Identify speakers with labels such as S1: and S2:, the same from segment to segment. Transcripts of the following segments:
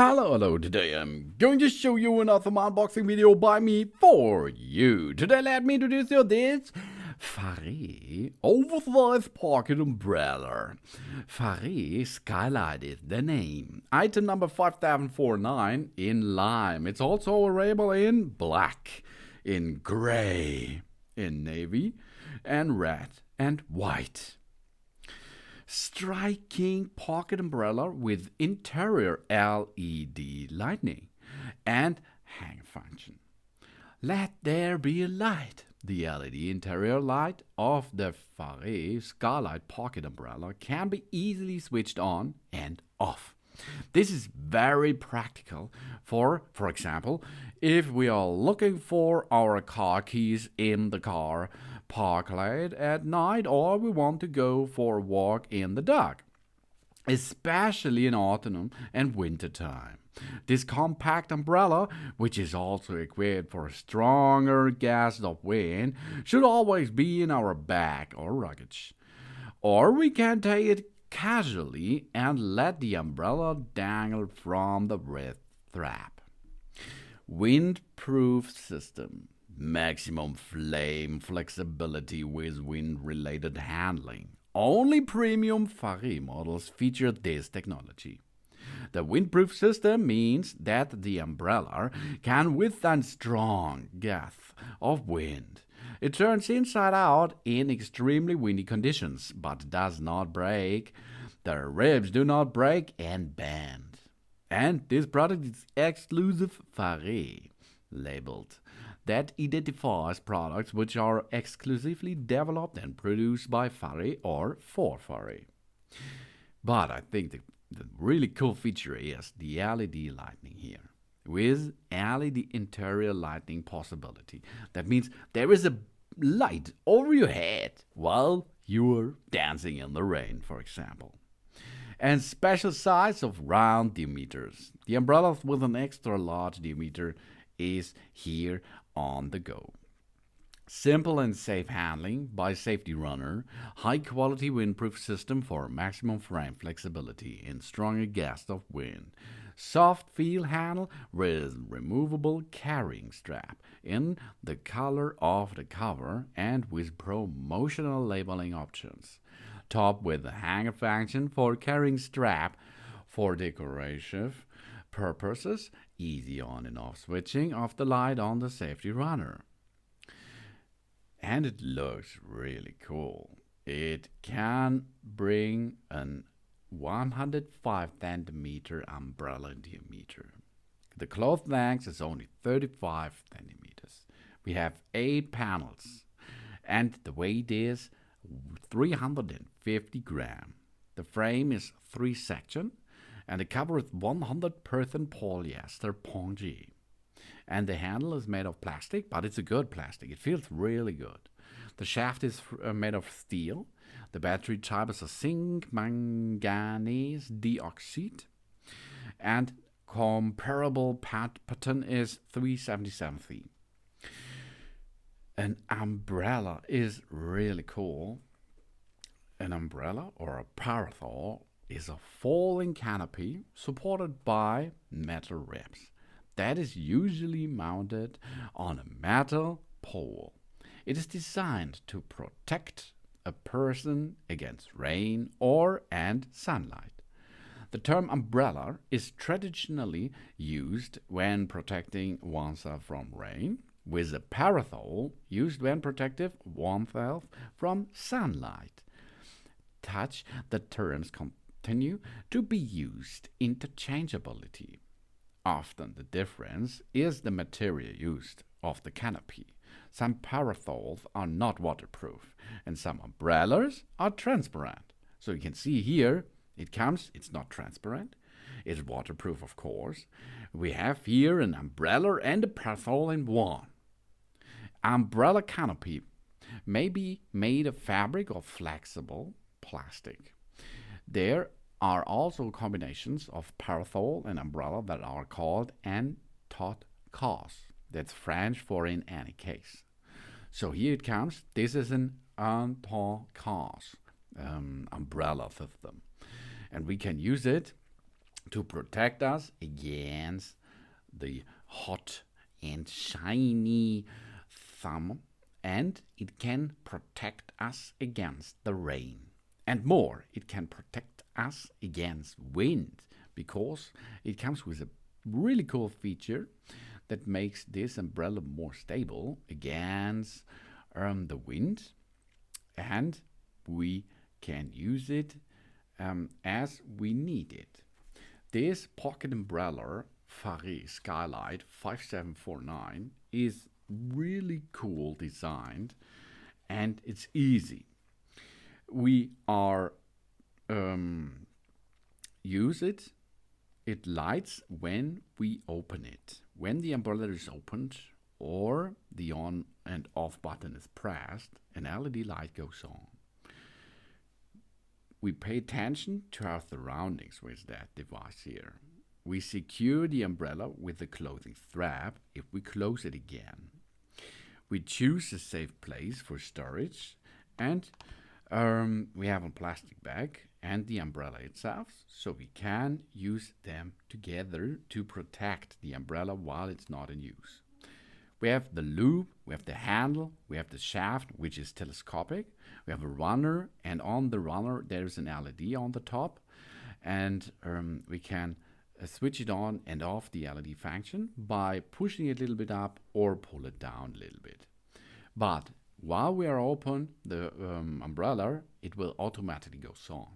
S1: Hello, today I'm going to show you another unboxing video by me for you. Today let me introduce you this FARE Oversize Pocket Umbrella. FARE Skylight is the name. Item number 5049 in lime. It's also available in black, in grey, in navy, and red and white. Striking pocket umbrella with interior LED lighting and hang function. Let there be a light. The LED interior light of the FARE Skylight pocket umbrella can be easily switched on and off. This is very practical for example, if we are looking for our car keys in the car park late at night, or we want to go for a walk in the dark, especially in autumn and winter time. This compact umbrella, which is also equipped for a stronger gust of wind, should always be in our bag or luggage. Or we can take it casually and let the umbrella dangle from the wrist strap. Windproof system. Maximum flame flexibility with wind-related handling. Only premium FARE models feature this technology. The windproof system means that the umbrella can withstand strong gusts of wind. It turns inside out in extremely windy conditions, but does not break. The ribs do not break and bend. And this product is exclusive FARE labeled. That identifies products which are exclusively developed and produced by FARE or for FARE. But I think the really cool feature is the LED lighting here, with LED interior lighting possibility. That means there is a light over your head while you're dancing in the rain, for example. And special size of round diameters. The umbrella with an extra large diameter is here on the go. Simple and safe handling by Safety Runner. High quality windproof system for maximum frame flexibility in stronger gusts of wind. Soft feel handle with removable carrying strap in the color of the cover and with promotional labeling options. Top with a hanger function for carrying strap for decorative purposes. Easy on and off switching of the light on the Safety Runner. And it looks really cool. It can bring an 105 centimeter umbrella diameter. The cloth length is only 35 centimeters. We have 8 panels and the weight is 350 grams. The frame is 3 section and the cover is 100% polyester pongee. And the handle is made of plastic, but it's a good plastic. It feels really good. The shaft is made of steel. The battery type is a zinc manganese dioxide. And comparable pattern is 377C. An umbrella is really cool. An umbrella or a parasol is a falling canopy supported by metal ribs that is usually mounted on a metal pole. It is designed to protect a person against rain and sunlight. The term umbrella is traditionally used when protecting oneself from rain, with a parasol used when protecting oneself from sunlight. The terms continue to be used interchangeably. Often the difference is the material used of the canopy. Some parasols are not waterproof and some umbrellas are transparent. So you can see here it's not transparent. It's waterproof, of course. We have here an umbrella and a parasol in one. Umbrella canopy may be made of fabric or flexible plastic. There are also combinations of parasol and umbrella that are called en tout cas. That's French for in any case. So here it comes. This is an en tout cas umbrella system. And we can use it to protect us against the hot and shiny summer, and it can protect us against the rain. And more, it can protect us against wind because it comes with a really cool feature that makes this umbrella more stable against the wind, and we can use it as we need it. This pocket umbrella FARE Skylight 5749 is really cool designed, and it's easy. We are use it. It lights when we open it. When the umbrella is opened or the on and off button is pressed, an LED light goes on. We pay attention to our surroundings with that device here. We secure the umbrella with the clothing strap if we close it again. We choose a safe place for storage, and we have a plastic bag and the umbrella itself, so we can use them together to protect the umbrella while it's not in use. We have the loop, we have the handle, we have the shaft, which is telescopic. We have a runner, and on the runner there's an LED on the top, and we can switch it on and off the LED function by pushing it a little bit up or pull it down a little bit. But while we are open the umbrella, it will automatically go on.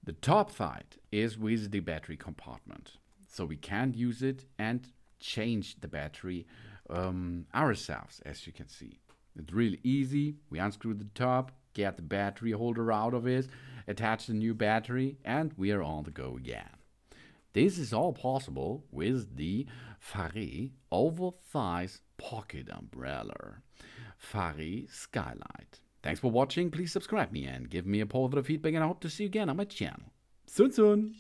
S1: The top side is with the battery compartment, so we can use it and change the battery ourselves, as you can see. It's really easy. We unscrew the top, get the battery holder out of it, attach the new battery, and we are on the go again. This is all possible with the FARE Oversize Pocket Umbrella, FARE Skylight. Thanks for watching. Please subscribe me and give me a positive feedback, and I hope to see you again on my channel. Soon.